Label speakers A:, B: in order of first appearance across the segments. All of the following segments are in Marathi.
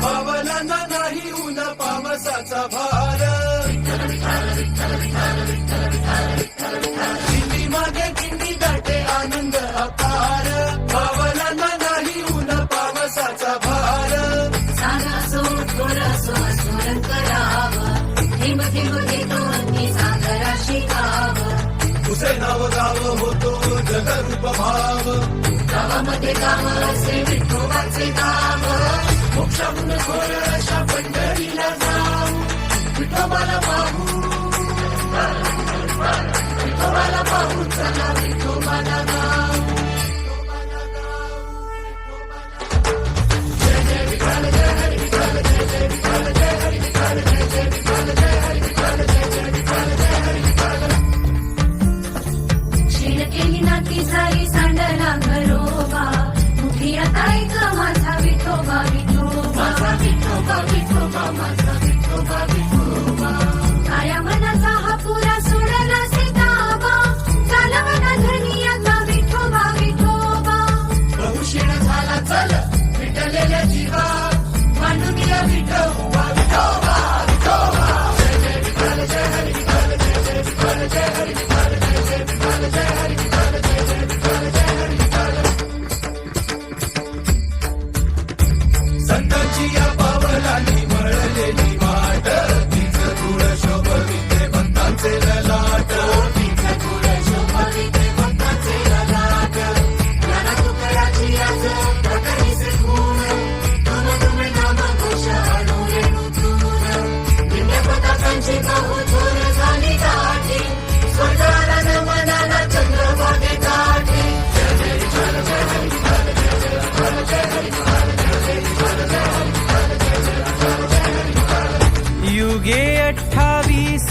A: पावलांना नाही ऊन पावसाचा भार, दिंडी मागे दिंडी दाटे आनंद अपार, पावलांना नाही ऊन पावसाचा भार,
B: सारा सोड थोडा सोन करावं, थेंब थेंब घेतो अन्नी सागराशी गाव,
A: तुझे नाव गाव होतो जगरूप भाव,
B: गावामध्ये गाव असे विठोबाचे गाव,
A: मोक्षाहून घोर अशा पंढरीला जाऊ, विठोबाला पाहू,
B: विठोबाला पाहू चला विठोबाला गाव. शीण केली नाती झाली सांडला घरोबा, मुठी आता ऐक माझा विठोबा विठोबा विठोबा विठोबा माझा विठोबा विठोबा. काया मनाचा हा पुरा सोडला सीताबा, झाला मना धनी आता विठोबा विठोबा.
A: बहुशीण झाला चल विटलेल्या जीवा, मांडून या विठोबा विठोबा विठोबा. जय जय विठ्ठल जय हरी विठ्ठल जय जय विठ्ठल जय हरी विठ्ठल जय जय विठ्ठल जय हरी विठ्ठल जय जय विठ्ठल जय हरी विठ्ठल. संतांची या पावलांनी मळलेली वाट, तीच धूळ शोभविते भक्तांचे ललाट, तीच धूळ शोभविते भक्तांचे ललाट.
B: ज्ञाना तुकड्याची आज प्रकटीचे खूण, तुम तुम नाम घोष अणु रेणू तून, दिव्य पताकांची बहु थोर झाली गाठी, स्वर्गाला नमनाला चंद्रभागे गाठी.
A: जय जय विठ्ठल जय हरी विठ्ठल जय जय विठ्ठल जय हरी विठ्ठल जय जय विठ्ठल जय हरी विठ्ठल जय जय विठ्ठल जय हरी विठ्ठल.
C: युगे 28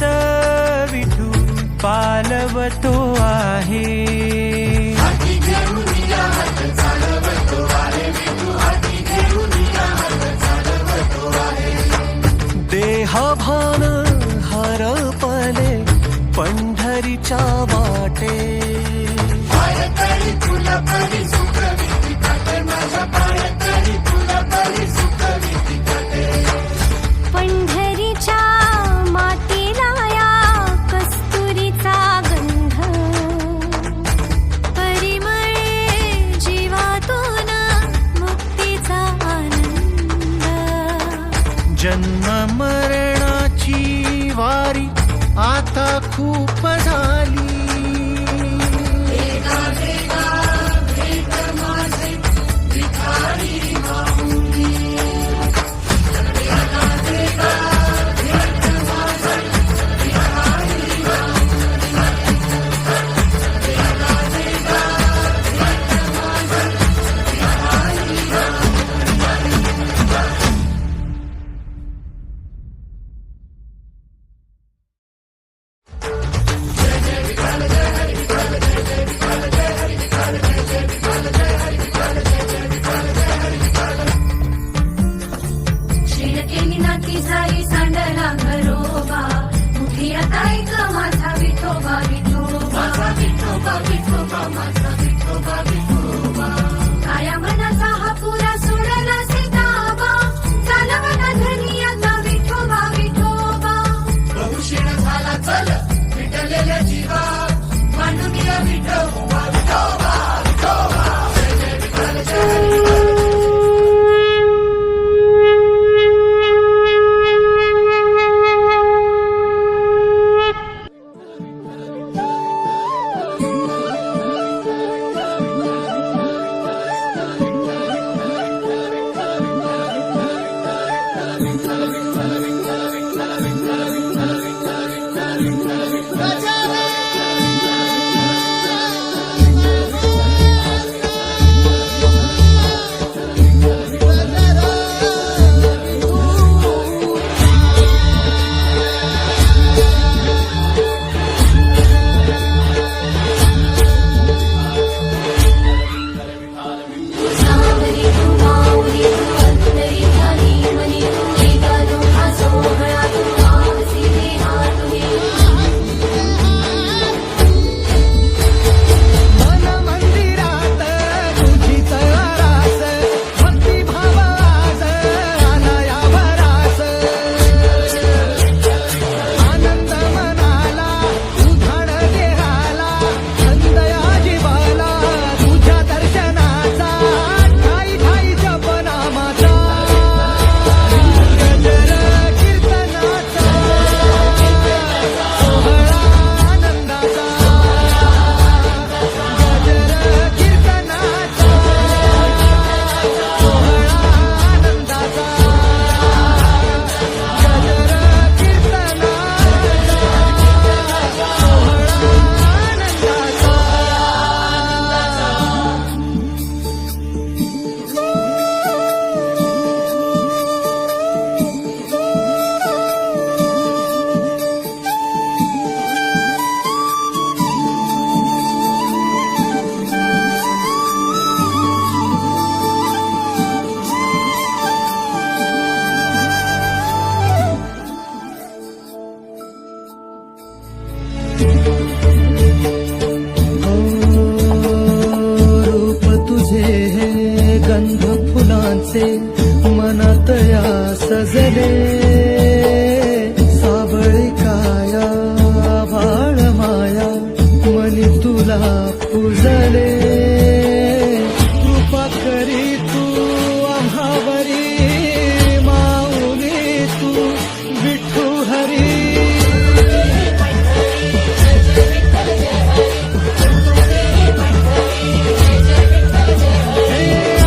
C: विठू पालवतो आहे,
A: हाती घेऊन या हात चालवतो आहे विठू, हाती घेऊन या हात चालवतो आहे.
C: देहभान हरपले पंढरीच्या वाटे,
A: पायतळी तुला परी सुख भीती काटे, माझ्या पायतळी तुला परी सुख भीती काटे.
D: पंढरीच्या मातीला या कस्तुरीचा गंध, परिमळे जीवातून मुक्तीचा आनंद.
C: जन्म मरणाची वारी आता खूप झाली,
B: भेगा भेगा भेट माझे भिकारी माऊली, भेगा भेगा भेट माझे भिकारी माऊली, भेगा भेगा भेट माझे भिकारी माऊली. शीण केली नाती झाली सांडला घरोबा, मुठी आता ऐक माझा विठोबा विठोबा विठोबा विठोबा माझा विठोबा विठोबा. काया मनाचा हा पुरा सोडला सीताबा, झाला मना धनी आता विठोबा विठोबा.
A: बहुशीण झाला चल विटलेल्या जीवा, मांडून या विठोबा विठोबा विठोबा. जय जय विठ्ठल जय हरी विठ्ठल. विठ्ठल विठ्ठल विठ्ठल विठ्ठल विठ्ठल विठ्ठल विठ्ठल विठ्ठल विठ्ठल.
C: रूप तुझे हे गंध फुलांचे मनात या सजले साबळी काया बाळ माया मनी तुला पूजले कृपा करी तू आम्हावरी माऊली तू विठू हरी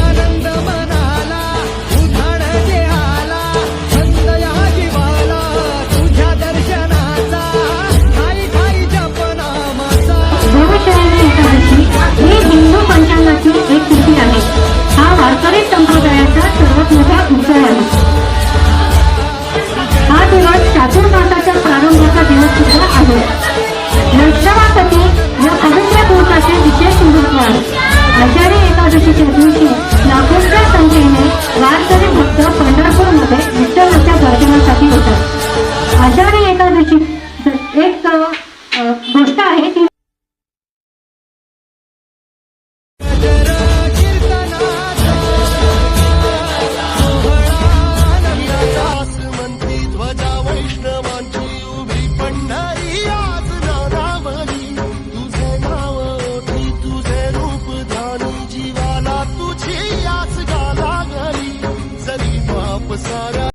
C: आनंद मनाला उधाण जे आला छंद या जीवाला तुझ्या दर्शनाचा ठाई ठाई जपनामाचा
E: देवशयनी एकादशी ही हिंदू पंचांगाची एक तिथी आहे. हा वारकरी संप्रदायाचा सर्वात मोठा उत्सव आहे. हा दिवस चातुर्मासाच्या प्रारंभाचा दिवस सुद्धा आहे. वैष्णवासाठी या पवित्र दिवसाचे विशेष महत्व आहे. आषाढी एकादशीच्या दिवशी लाखोंच्या संख्येने वारकरी भक्त पंढरपूरमध्ये विठ्ठलाच्या दर्शनासाठी येतात. आषाढी एकादशी एक